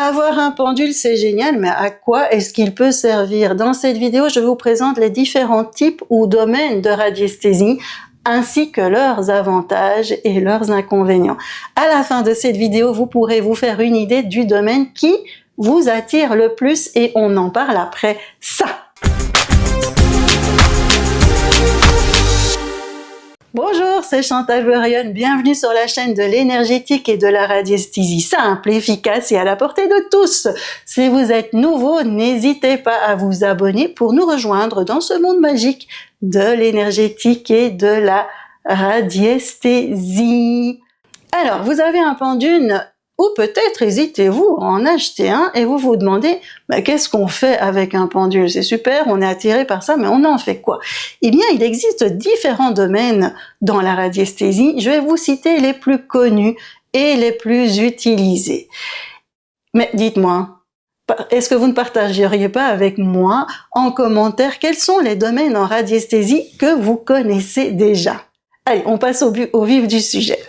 Avoir un pendule, c'est génial, mais à quoi est-ce qu'il peut servir? Dans cette vidéo, je vous présente les différents types ou domaines de radiesthésie, ainsi que leurs avantages et leurs inconvénients. À la fin de cette vidéo, vous pourrez vous faire une idée du domaine qui vous attire le plus et on en parle après ça. Bonjour, c'est Chantal Berrionne, bienvenue sur la chaîne de l'énergétique et de la radiesthésie simple, efficace et à la portée de tous. Si vous êtes nouveau, n'hésitez pas à vous abonner pour nous rejoindre dans ce monde magique de l'énergétique et de la radiesthésie. Alors, vous avez un pendule ou peut-être hésitez-vous à en acheter un et vous vous demandez qu'est-ce qu'on fait avec un pendule? C'est super, on est attiré par ça, mais on en fait quoi? Eh bien, il existe différents domaines dans la radiesthésie. Je vais vous citer les plus connus et les plus utilisés. Mais dites-moi, est-ce que vous ne partageriez pas avec moi en commentaire quels sont les domaines en radiesthésie que vous connaissez déjà? Allez, on passe au vif du sujet.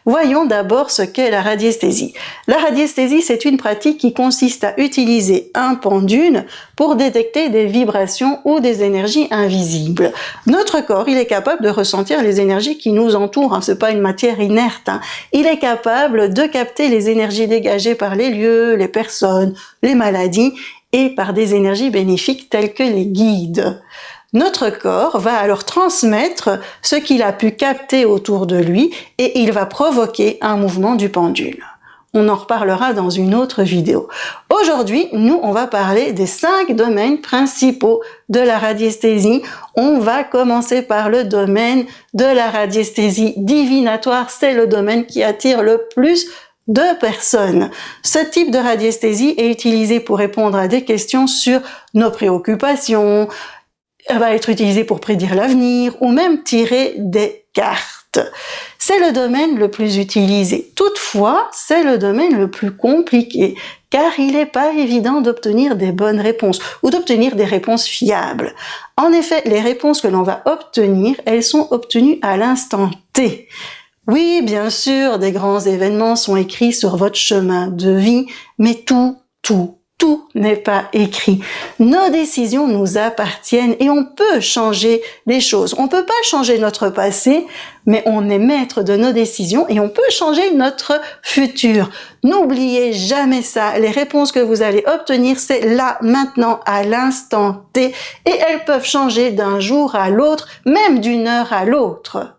Voyons d'abord ce qu'est la radiesthésie. La radiesthésie, c'est une pratique qui consiste à utiliser un pendule pour détecter des vibrations ou des énergies invisibles. Notre corps, il est capable de ressentir les énergies qui nous entourent. C'est pas une matière inerte. Il est capable de capter les énergies dégagées par les lieux, les personnes, les maladies et par des énergies bénéfiques telles que les guides. Notre corps va alors transmettre ce qu'il a pu capter autour de lui et il va provoquer un mouvement du pendule. On en reparlera dans une autre vidéo. Aujourd'hui, nous, on va parler des 5 domaines principaux de la radiesthésie. On va commencer par le domaine de la radiesthésie divinatoire. C'est le domaine qui attire le plus de personnes. Ce type de radiesthésie est utilisé pour répondre à des questions sur nos préoccupations. Elle va être utilisée pour prédire l'avenir ou même tirer des cartes. C'est le domaine le plus utilisé. Toutefois, c'est le domaine le plus compliqué car il n'est pas évident d'obtenir des bonnes réponses ou d'obtenir des réponses fiables. En effet, les réponses que l'on va obtenir, elles sont obtenues à l'instant T. Oui, bien sûr, des grands événements sont écrits sur votre chemin de vie, mais tout n'est pas écrit. Nos décisions nous appartiennent et on peut changer les choses. On peut pas changer notre passé, mais on est maître de nos décisions et on peut changer notre futur. N'oubliez jamais ça. Les réponses que vous allez obtenir, c'est là, maintenant, à l'instant T et elles peuvent changer d'un jour à l'autre, même d'une heure à l'autre.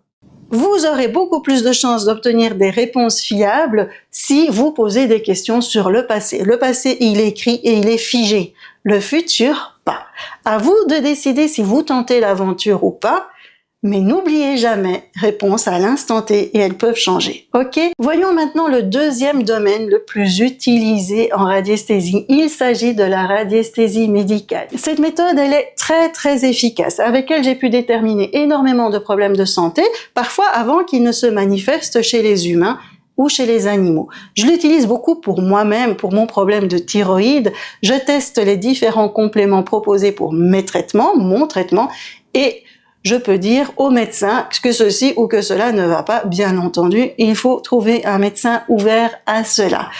Vous aurez beaucoup plus de chances d'obtenir des réponses fiables si vous posez des questions sur le passé. Le passé, il est écrit et il est figé. Le futur, pas. À vous de décider si vous tentez l'aventure ou pas, mais n'oubliez jamais, réponse à l'instant T et elles peuvent changer. Ok? Voyons maintenant le deuxième domaine le plus utilisé en radiesthésie. Il s'agit de la radiesthésie médicale. Cette méthode, elle est très efficace. Avec elle, j'ai pu déterminer énormément de problèmes de santé, parfois avant qu'ils ne se manifestent chez les humains ou chez les animaux. Je l'utilise beaucoup pour moi-même, pour mon problème de thyroïde. Je teste les différents compléments proposés pour mes traitements, mon traitement, et je peux dire au médecin que ceci ou que cela ne va pas, bien entendu. Il faut trouver un médecin ouvert à cela.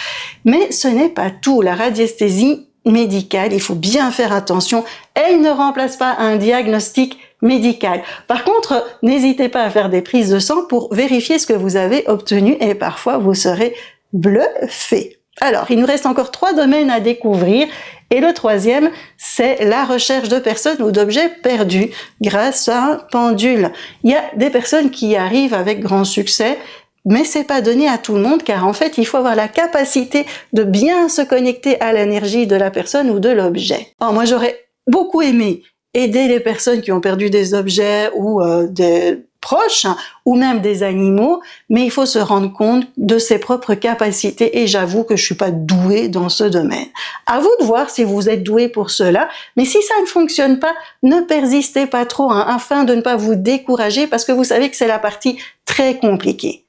Mais ce n'est pas tout. La radiesthésie médicale, il faut bien faire attention. Elle ne remplace pas un diagnostic médical. Par contre, n'hésitez pas à faire des prises de sang pour vérifier ce que vous avez obtenu et parfois vous serez bluffé. Alors, il nous reste encore 3 domaines à découvrir. Et le troisième, c'est la recherche de personnes ou d'objets perdus grâce à un pendule. Il y a des personnes qui y arrivent avec grand succès, mais c'est pas donné à tout le monde car en fait, il faut avoir la capacité de bien se connecter à l'énergie de la personne ou de l'objet. Alors moi, j'aurais beaucoup aimé aider les personnes qui ont perdu des objets ou des proches ou même des animaux, mais il faut se rendre compte de ses propres capacités et j'avoue que je suis pas douée dans ce domaine. À vous de voir si vous êtes doué pour cela, mais si ça ne fonctionne pas, ne persistez pas trop afin de ne pas vous décourager parce que vous savez que c'est la partie très compliquée.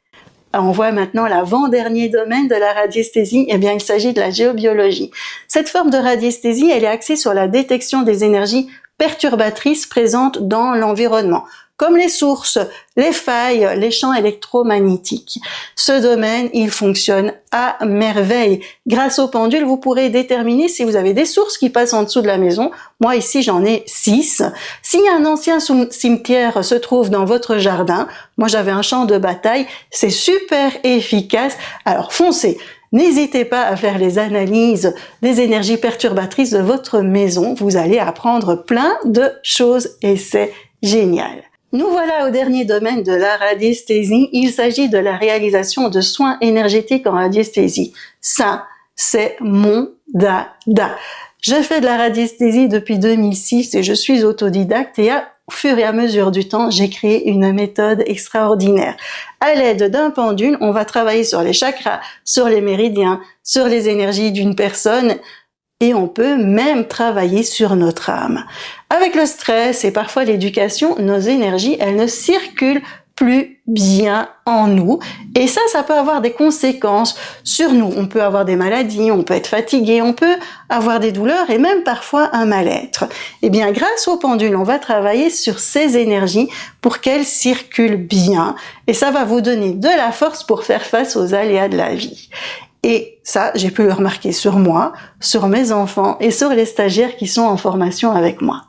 Alors on voit maintenant l'avant-dernier domaine de la radiesthésie, eh bien il s'agit de la géobiologie. Cette forme de radiesthésie, elle est axée sur la détection des énergies perturbatrices présentes dans l'environnement. comme les sources, les failles, les champs électromagnétiques. Ce domaine, il fonctionne à merveille. Grâce au pendule, vous pourrez déterminer si vous avez des sources qui passent en dessous de la maison. Moi, ici, j'en ai 6. Si un ancien cimetière se trouve dans votre jardin, moi, j'avais un champ de bataille, c'est super efficace. Alors, foncez! N'hésitez pas à faire les analyses des énergies perturbatrices de votre maison. Vous allez apprendre plein de choses et c'est génial. Nous voilà au dernier domaine de la radiesthésie. Il s'agit de la réalisation de soins énergétiques en radiesthésie. Ça, c'est mon dada. Je fais de la radiesthésie depuis 2006 et je suis autodidacte et au fur et à mesure du temps, j'ai créé une méthode extraordinaire. À l'aide d'un pendule, on va travailler sur les chakras, sur les méridiens, sur les énergies d'une personne et on peut même travailler sur notre âme. Avec le stress et parfois l'éducation, nos énergies, elles ne circulent plus bien en nous et ça peut avoir des conséquences sur nous. On peut avoir des maladies, on peut être fatigué, on peut avoir des douleurs et même parfois un mal-être. Eh bien, grâce au pendule, on va travailler sur ces énergies pour qu'elles circulent bien et ça va vous donner de la force pour faire face aux aléas de la vie. Et ça, j'ai pu le remarquer sur moi, sur mes enfants et sur les stagiaires qui sont en formation avec moi.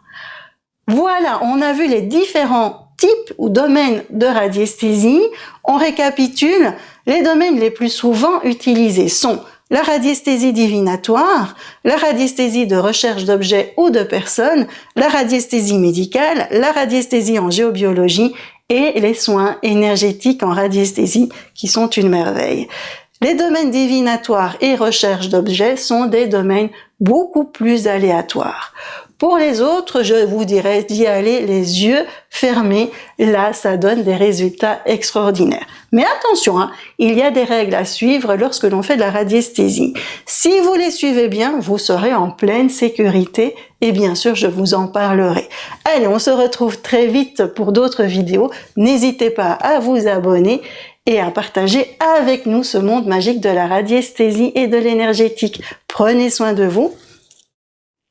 Voilà, on a vu les différents types ou domaines de radiesthésie. On récapitule. Les domaines les plus souvent utilisés sont la radiesthésie divinatoire, la radiesthésie de recherche d'objets ou de personnes, la radiesthésie médicale, la radiesthésie en géobiologie et les soins énergétiques en radiesthésie qui sont une merveille. Les domaines divinatoires et recherche d'objets sont des domaines beaucoup plus aléatoires. Pour les autres, je vous dirais d'y aller les yeux fermés. Là, ça donne des résultats extraordinaires. Mais attention, il y a des règles à suivre lorsque l'on fait de la radiesthésie. Si vous les suivez bien, vous serez en pleine sécurité et bien sûr, je vous en parlerai. Allez, on se retrouve très vite pour d'autres vidéos. N'hésitez pas à vous abonner et à partager avec nous ce monde magique de la radiesthésie et de l'énergétique. Prenez soin de vous.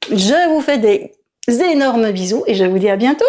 Je vous fais des énormes bisous et je vous dis à bientôt.